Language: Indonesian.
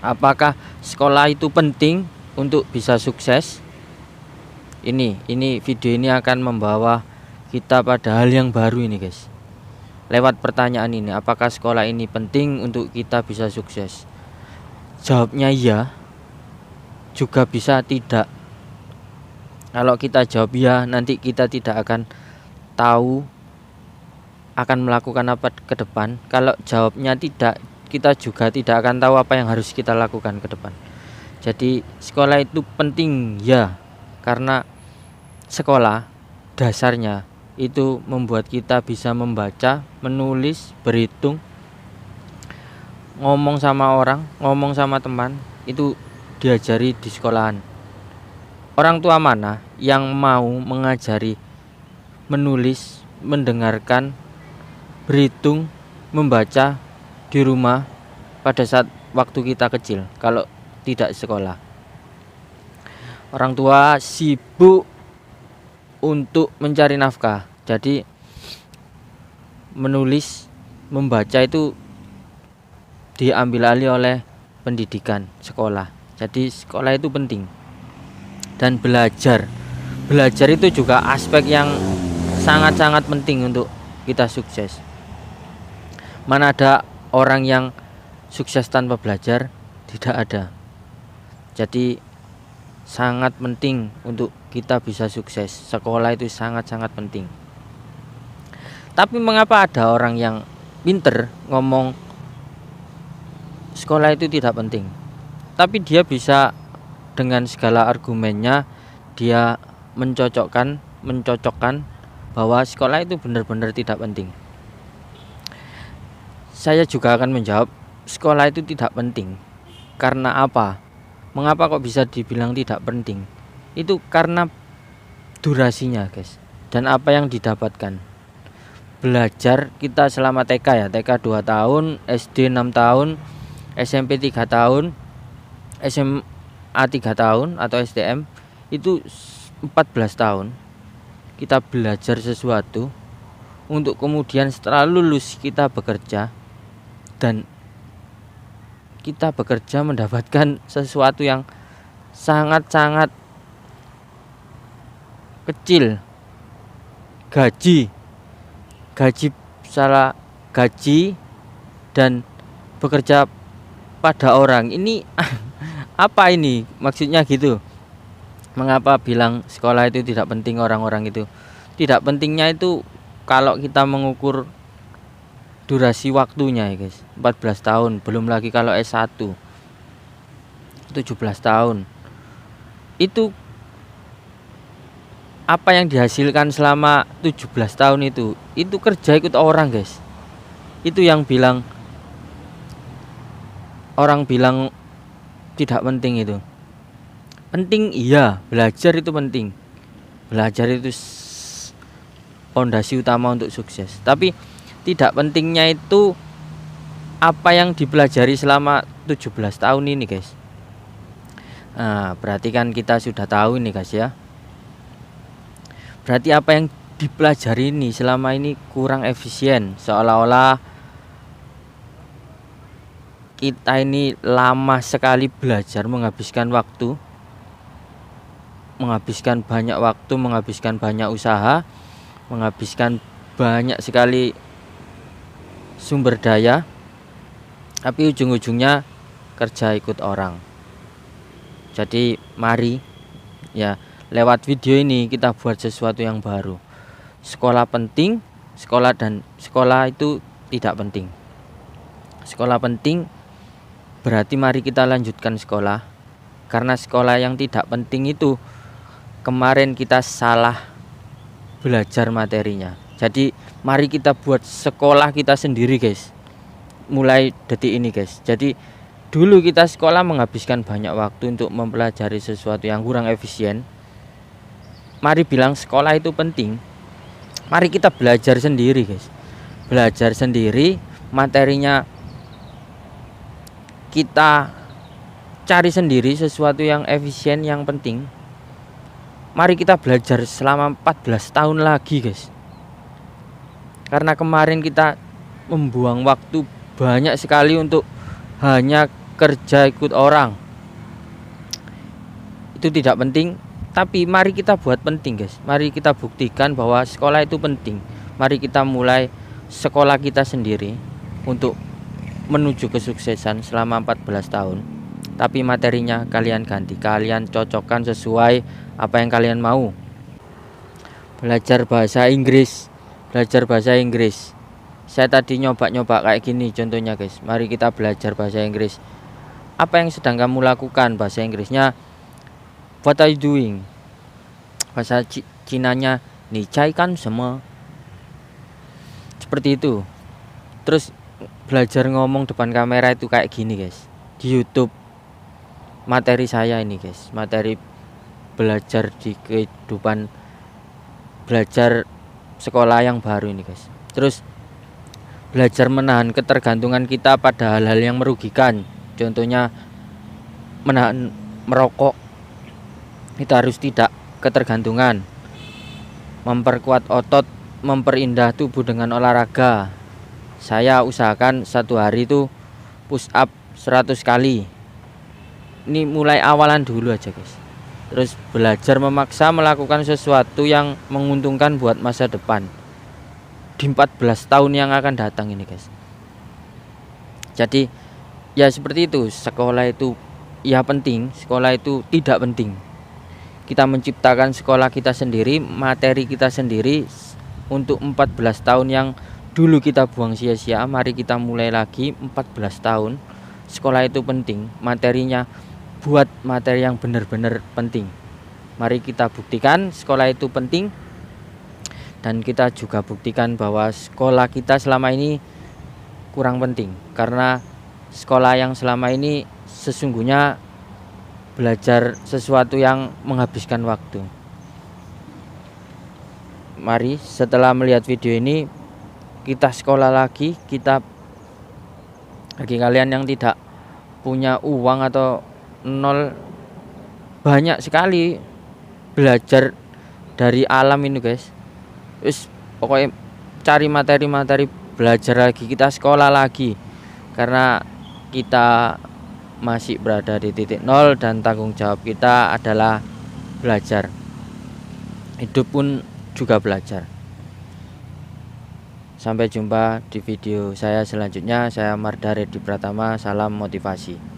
Apakah sekolah itu penting untuk bisa sukses? Ini video ini akan membawa kita pada hal yang baru ini, guys. Lewat pertanyaan ini, apakah sekolah ini penting untuk kita bisa sukses? Jawabnya iya, juga bisa tidak. Kalau kita jawab ya, nanti kita tidak akan tahu akan melakukan apa ke depan. Kalau jawabnya tidak, kita juga tidak akan tahu apa yang harus kita lakukan ke depan. Jadi sekolah itu penting ya, karena sekolah dasarnya itu membuat kita bisa membaca, menulis, berhitung, ngomong sama orang, ngomong sama teman, itu diajari di sekolahan. Orang tua mana yang mau mengajari menulis, mendengarkan, berhitung, membaca di rumah pada saat waktu kita kecil kalau tidak sekolah? Orang tua sibuk untuk mencari nafkah, jadi menulis, membaca itu diambil alih oleh pendidikan sekolah. Jadi sekolah itu penting. Dan belajar itu juga aspek yang sangat-sangat penting untuk kita sukses. Mana ada orang yang sukses tanpa belajar? Tidak ada. Jadi sangat penting untuk kita bisa sukses. Sekolah itu sangat-sangat penting. Tapi mengapa ada orang yang pinter ngomong sekolah itu tidak penting, tapi dia bisa dengan segala argumennya dia mencocokkan bahwa sekolah itu benar-benar tidak penting. Saya juga akan menjawab sekolah itu tidak penting. Karena apa? Mengapa kok bisa dibilang tidak penting? Itu karena durasinya, guys. Dan apa yang didapatkan. Belajar kita selama TK ya, TK 2 tahun, SD 6 tahun, SMP 3 tahun, SMA 3 tahun atau STM itu 14 tahun. Kita belajar sesuatu untuk kemudian setelah lulus kita bekerja, dan kita bekerja mendapatkan sesuatu yang sangat-sangat kecil. Gaji dan bekerja pada orang. Ini apa ini maksudnya gitu? Mengapa bilang sekolah itu tidak penting orang-orang itu? Tidak pentingnya itu kalau kita mengukur durasi waktunya ya, guys. 14 tahun, belum lagi kalau S1 17 tahun. Itu apa yang dihasilkan selama 17 tahun itu kerja ikut orang, guys. Itu yang orang bilang tidak penting itu. Penting iya, belajar itu penting. Belajar itu fondasi utama untuk sukses. Tapi tidak pentingnya itu apa yang dipelajari selama 17 tahun ini, guys. Nah, berarti kan kita sudah tahu ini, guys ya. Berarti apa yang dipelajari ini selama ini kurang efisien, seolah-olah kita ini lama sekali belajar, menghabiskan waktu, menghabiskan banyak waktu, menghabiskan banyak usaha, menghabiskan banyak sekali sumber daya, tapi ujung-ujungnya kerja ikut orang. Jadi mari ya, lewat video ini kita buat sesuatu yang baru. Sekolah penting, sekolah itu tidak penting. Sekolah penting, berarti mari kita lanjutkan sekolah. Karena sekolah yang tidak penting itu kemarin kita salah belajar materinya. Jadi mari kita buat sekolah kita sendiri, guys. Mulai detik ini, guys. Jadi dulu kita sekolah menghabiskan banyak waktu untuk mempelajari sesuatu yang kurang efisien. Mari bilang sekolah itu penting. Mari kita belajar sendiri, guys. Belajar sendiri, materinya kita cari sendiri sesuatu yang efisien, yang penting. Mari kita belajar selama 14 tahun lagi, guys. Karena kemarin kita membuang waktu banyak sekali untuk hanya kerja ikut orang itu tidak penting, tapi mari kita buat penting guys. Mari kita buktikan bahwa sekolah itu penting. Mari kita mulai sekolah kita sendiri untuk menuju kesuksesan selama 14 tahun. Tapi materinya kalian ganti, kalian cocokkan sesuai apa yang kalian mau. Belajar bahasa Inggris, saya tadi nyoba kayak gini contohnya guys. Mari kita belajar bahasa Inggris. Apa yang sedang kamu lakukan? Bahasa Inggrisnya what are you doing? Bahasa Cinanya ni cai kan semua. Seperti itu. Terus belajar ngomong depan kamera itu kayak gini guys. Di YouTube materi saya ini guys, materi belajar di kehidupan, belajar sekolah yang baru ini guys. Terus belajar menahan ketergantungan kita pada hal-hal yang merugikan. Contohnya menahan merokok. Kita harus tidak ketergantungan. Memperkuat otot, memperindah tubuh dengan olahraga. Saya usahakan satu hari itu push up 100 kali. Ini mulai awalan dulu aja guys. Terus belajar memaksa melakukan sesuatu yang menguntungkan buat masa depan di 14 tahun yang akan datang ini guys. Jadi ya seperti itu. Sekolah itu ya penting, sekolah itu tidak penting. Kita menciptakan sekolah kita sendiri, materi kita sendiri untuk 14 tahun yang dulu kita buang sia-sia. Mari kita mulai lagi 14 tahun. Sekolah itu penting, materinya buat materi yang benar-benar penting. Mari kita buktikan sekolah itu penting. Dan kita juga buktikan bahwa sekolah kita selama ini kurang penting. Karena sekolah yang selama ini sesungguhnya belajar sesuatu yang menghabiskan waktu. Mari setelah melihat video ini kita sekolah lagi. Kita bagi kalian yang tidak punya uang atau nol, banyak sekali belajar dari alam ini guys. Terus pokoknya cari materi-materi, belajar lagi, kita sekolah lagi. Karena kita masih berada di titik nol dan tanggung jawab kita adalah belajar. Hidup pun juga belajar. Sampai jumpa di video saya selanjutnya. Saya Marda Reddy Pratama, salam motivasi.